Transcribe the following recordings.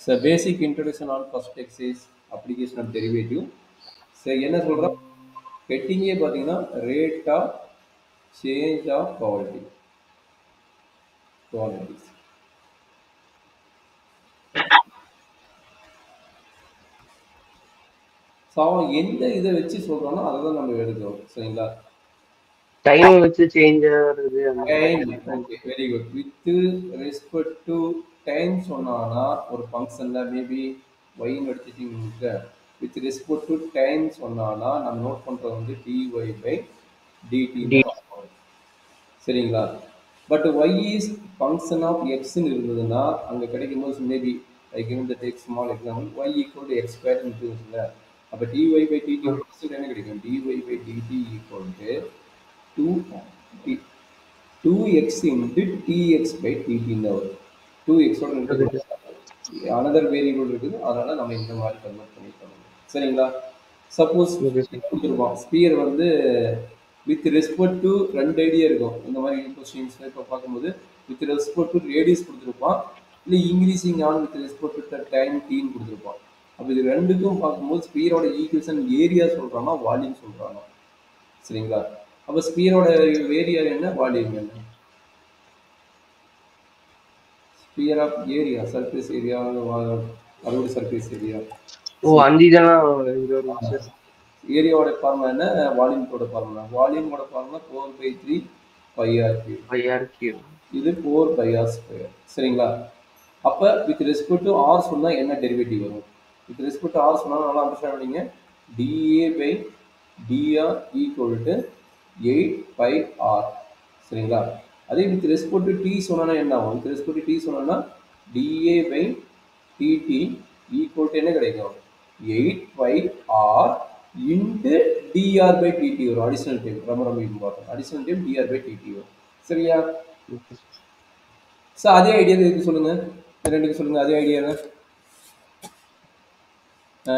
So basic introduction on first exercise application of derivative. So என்ன சொல்றோம் ஹெட்டிங்கே பார்த்தீங்கன்னா rate of change of qualities. So அவன் எந்த இதை வச்சு சொல்றானோ அதை தான் நம்ம எடுக்கிறோம். சரிங்களா? டைம் வச்சு சேஞ்ச் ஆகுது. Okay, very good. With respect to time சொன்னானா ஒரு ஃபங்க்ஷன்ல மேபி ஒய்ன்னு எடுத்துட்டீங்க. வித் ரெஸ்பெக்ட் டு டைம் சொன்னானா நம்ம நோட் பண்றது வந்து dy பை dt. சரிங்களா? But y is function of எக்ஸ்ன்னு இருந்ததுன்னா அங்கே கிடைக்கும் போது maybe I given the take small example y equal to x square இருந்துச்சுல, அப்போ dy பை dt என்ன கிடைக்கும்? dy by dt equal to 2x into tx by dt வரும். 2x அனதர் வேரியபிள் இருக்குது, அதனால நம்ம இந்த மாதிரி கன்வெர்ட் பண்ணிக்கலாம். சரிங்களா? சப்போஸ் கொடுத்துருப்போம் ஸ்பியர் வந்து வித் ரெஸ்பெக்ட் டு ரெண்டு ஐடியா இருக்கும். இந்த மாதிரி கொஸ்டின்ஸ் இப்போ பார்க்கும்போது வித் ரெஸ்பெக்ட் டு ரேடியஸ் கொடுத்துருப்பான், இல்லை increasing on with respect to time டீன்னு கொடுத்துருப்பான். அப்போ இது ரெண்டுக்கும் பார்க்கும்போது ஸ்பியரோட ஈக்குவேஷன் ஏரியா சொல்கிறானா வால்யூம் சொல்கிறானா? சரிங்களா? அப்போ ஸ்பியரோட ஏரியா என்ன, வால்யூம் என்ன? Sphere of area, surface area, அதோட சர்ஃபேஸ் ஏரியா. ஏரியாவோட ஃபார்முலா என்ன, வால்யூமோட ஃபார்முலா? வால்யூமோட formula 4/3 πr3. இது 4/r². சரிங்களா? அப்போ வித் ரெஸ்பெக்ட் டு ஆர் சொன்னால் என்ன டெரிவேட்டிவ் வரும்? வித் ரெஸ்பெக்ட் டு ஆர் சொன்னால் நல்லா அண்டர்ஸ்டாண்ட் பண்ணிங்க. dA by dr equal to 8/r. சரிங்களா? அதே வித் ரெஸ்பெக்ட் டு டி சொன்னா என்ன ஆகும்? வித் ரெஸ்பெக்ட் டு டி சொன்னா dA by dt equal to என்ன கிடைக்கும்? 8/r into dr by dt வரும். அடிஷனல் டைம் ரொம்ப important. Additional time dr by dt வரும். சரியா? சார் அதே ஐடியா இருக்கு சொல்லுங்க, ரெண்டுக்கு சொல்லுங்க. அதே ஐடியா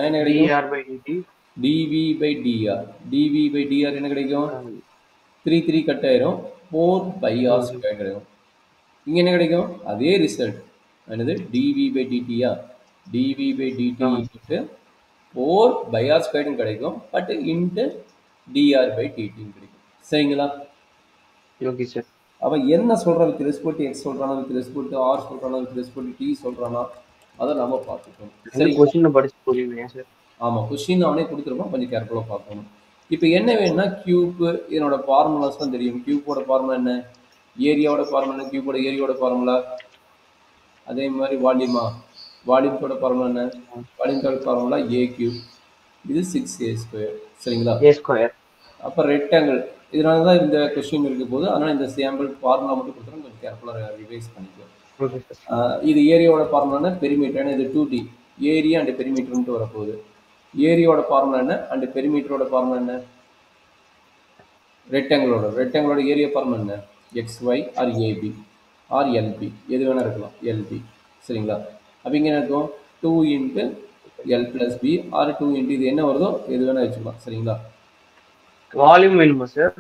என்ன கிடைக்கும்? dv by dr. dv by dr என்ன கிடைக்கும்? 3 கட் ஆயிரும், 4/r² கிடைக்கும். இங்கே என்ன கிடைக்கும்? அதே ரிசல்ட் என்னது, dv பை dtயா, dv பை dt 4/r² கிடைக்கும், but into dr by dt கிடைக்கும். சரிங்களா? Okay sir. அவன் என்ன சொல்கிறான்? வித் ரெஸ்பெக்ட் எக்ஸ் சொல்கிறானா, வித் ரெஸ்பெக்ட் ஆர் சொல்கிறானா, வித் ரெஸ்பெக்ட் டி சொல்கிறானா, அதை நம்ம பார்த்துக்கணும். சரி, கொஸ்டின் படிச்சு புரியுங்க சார். ஆமாம், கொஸ்டின் அவனே கொடுத்துருப்பான், கொஞ்சம் கேர்ஃபுல்லாக பார்க்கணும். இப்போ என்ன வேணும்னா கியூப், இதனோட ஃபார்முலாஸ் தான் தெரியும். கியூப்போட ஃபார்முலா என்ன, ஏரியாவோட ஃபார்முலா என்ன, கியூப்போட ஏரியாவோட ஃபார்முலா. அதே மாதிரி வால்யூமோட ஃபார்முலா என்ன, வால்யூமோட ஃபார்முலா ஏ கியூப், இது 6a². சரிங்களா? a². அப்போ ரெக்டாங்கிள், இதனால தான் இந்த கொஸ்டின் இருக்க போது, அதனால் இந்த சாம்பிள் ஃபார்முலா மட்டும் கொடுத்துருவோம், கொஞ்சம் கேர்ஃபுல்லாக ரிவைஸ் பண்ணிக்கலாம். இது ஏரியாவோட ஃபார்முலா பெரிமீட்டர் என்ன, இது 2d ஏரியா அண்ட் பெரிமீட்டர்ன்ட்டு வரப்போகுது. ஏரியாவோட ஃபார்முலா என்ன அண்ட் பெரிமீட்டரோட ஃபார்முலா என்ன? ரெக்டாங்கிளோட ஏரியா ஃபார்முலா என்ன? xy or ab or lb, எது வேணால் இருக்கலாம், எல்பி. சரிங்களா? அப்போ இங்கே என்ன இருக்கும்? 2 into l plus b or 2 into இது என்ன வருதோ எது வேணால் வச்சுக்கலாம். சரிங்களா? வால்யூம் வேணுமா சார்?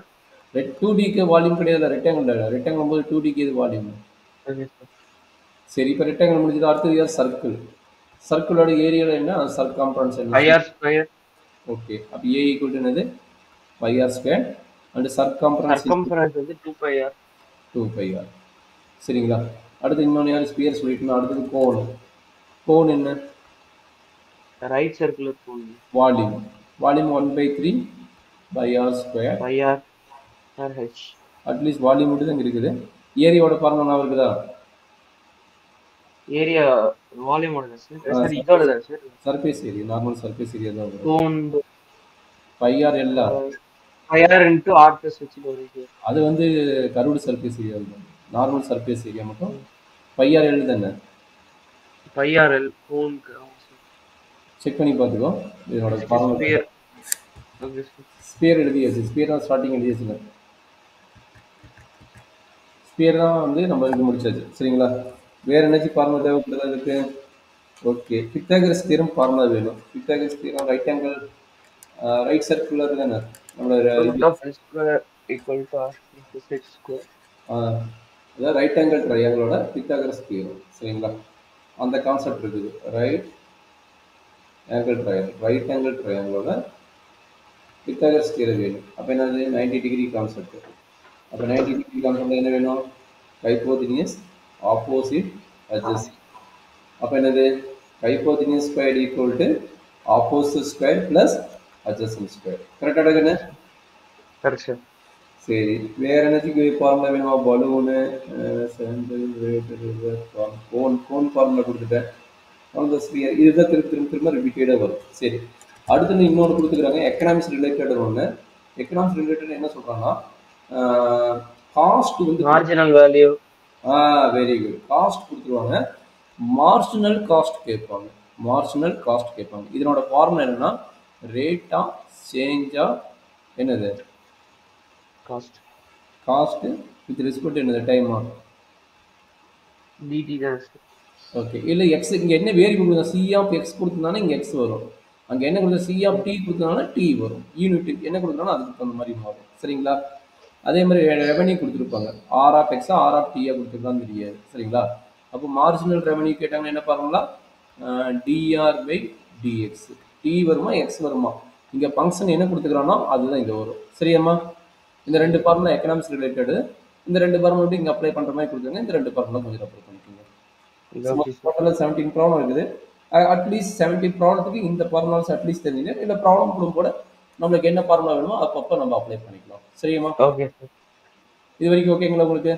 2Dக்கு வால்யூம் கிடையாது, ரெக்டாங்கிள் போது 2Dக்கு இது வால்யூம். சரி, இப்போ ரெக்டாங்கிள் முடிஞ்சது, அடுத்தது யார்? சர்க்கிளோட ஏரியாவில் என்ன, சர்க்கம்ஃபரன்ஸ் என்ன? πr². ஓகே, அப்போ ஏ ஈக்குவல் டு என்னது, πr² அண்ட் சர்க்கம்ஃபரன்ஸ் வந்து 2πr. 2πr. சரிங்களா? அடுத்து இன்னொன்று யார்? ஸ்பியர் சொல்லிட்டு, அடுத்தது கோன் என்ன? Right circular cone. Volume 1/3 πr². At least volume மட்டும் தான் இருக்குது. ஏரியாவோட ஃபார்முலா இருக்குதா? ஏரியா வால்யூமோட சார், இதோட தான் sir, surface area, normal surface area தான் வரும். கோன் πr எல்ல πr இன்டு r + h வருது. அது வந்து கர்வ்டு சர்ஃபேஸ் ஏரியா தான். நார்மல் சர்ஃபேஸ் ஏரியா மட்டும் πr எல் தானே. πr எல் கோனுக்கு செக் பண்ணி பார்த்துக்கோ. இதனோட ஃபார்முலா ஸ்பியர் எழுதியாச்சு. ஸ்பியர் தான் ஸ்டார்டிங் எழுதியாச்சுங்க. ஸ்பியர் தான் வந்து நம்ம இது முடிச்சாச்சு. சரிங்களா? வேறு என்னச்சு ஃபார்முலா தேவைப்படுதா இதுக்கு? ஓகே, பித்தாகரஸ் தியரம் ஃபார்முலா வேணும். பித்தாகரஸ் தியரம் ரைட் சர்க்குலர் தானே நம்மளோட, அதாவது ரைட் ஆங்கிள் ட்ரையாங்கிளோட பித்தாகரஸ் தியரம். சரிங்களா? அந்த கான்செப்ட் இருக்குது. ரைட் ஆங்கிள் ட்ரையாங்கிளோட பித்தாகரஸ் தியரம் வேணும். அப்போ என்னது 90 டிகிரி கான்செப்ட். அப்போ 90 டிகிரி கான்செப்ட் என்ன வேணும்? Hypotenuse opposite adjacent. அப்போ என்னது? Hypotenuse square equal to opposite square plus adjacent square. கரெக்டாக தானே? Correct sir. சரி, வேற என்னத்துக்கு ஃபார்முலா வேணுமா? பலூனு, கோன் ஃபார்முலா கொடுத்துட்டேன். இதுதான் திரும்ப ரிப்பீட்டடாக வரும். சரி, அடுத்து இன்னொன்று கொடுத்துக்கிறாங்க, எக்கனாமிக்ஸ் ரிலேட்டட் ஒன்று. எக்கனாமிக்ஸ் ரிலேட்டட் என்ன சொல்றாங்கன்னா, காஸ்ட் வந்து marginal value. Very good. Cost கொடுத்துருவாங்க, மார்ஜினல் காஸ்ட் கேட்பாங்க. இதனோட ஃபார்முலா என்னன்னா, ரேட் ஆஃப் சேஞ்ச் ஆஃப் என்னது? காஸ்ட் வித் ரெஸ்பெக்ட் என்னது? டைம் ஆஃப் டிடி தான் சார். ஓகே, இல்லை எக்ஸ் இங்கே என்ன வேரியபிள் கொடுத்தா சி ஆஃப் எக்ஸ் கொடுத்தனால இங்கே எக்ஸ் வரும். அங்கே என்ன கொடுத்தா சி ஆஃப் டி கொடுத்தனால டி வரும். யூனிட் என்ன கொடுத்தனாலும் அதுக்கு தகுந்த மாதிரி மாறும். சரிங்களா? அதே மாதிரி ரெவன்யூ கொடுத்துருப்பாங்க. ஆர் ஆஃப் எக்ஸா ஆர் ஆஃப் டியா கொடுத்துருக்கான்னு தெரியாது. சரிங்களா? அப்போ மார்ஜினல் ரெவன்யூ கேட்டாங்கன்னா என்ன பாருங்களா? Dr by dx. டி வருமா எக்ஸ் வருமா? இங்கே ஃபங்க்ஷன் என்ன கொடுத்துக்கிறானோ அதுதான் இங்கே வரும். சரியாம்மா? இந்த ரெண்டு ஃபார்முலா எக்கனாமிக்ஸ் ரிலேட்டடு. இந்த ரெண்டு ஃபார்முலா இங்கே அப்ளை பண்ணுற மாதிரி கொடுத்துருங்க. இந்த ரெண்டு ஃபார்முலா கொஞ்சம் அப்ளை பண்ணிக்கோங்க. 17 ப்ராப்ளம் இருக்குது. அட்லீஸ்ட் 70 ப்ராப்ளத்துக்கு இந்த ஃபார்முலாஸ் அட்லீஸ்ட் தெரிஞ்சுங்க. இல்லை ப்ராப்ளம் கொடுக்கும் கூட நம்மளுக்கு என்ன ஃபார்முலா வேணுமோ அப்பப்போ நம்ம அப்ளை பண்ணிக்கலாம். சரியாம்மா? Okay sir. இது வரைக்கும் ஓகேங்களா உங்களுக்கு?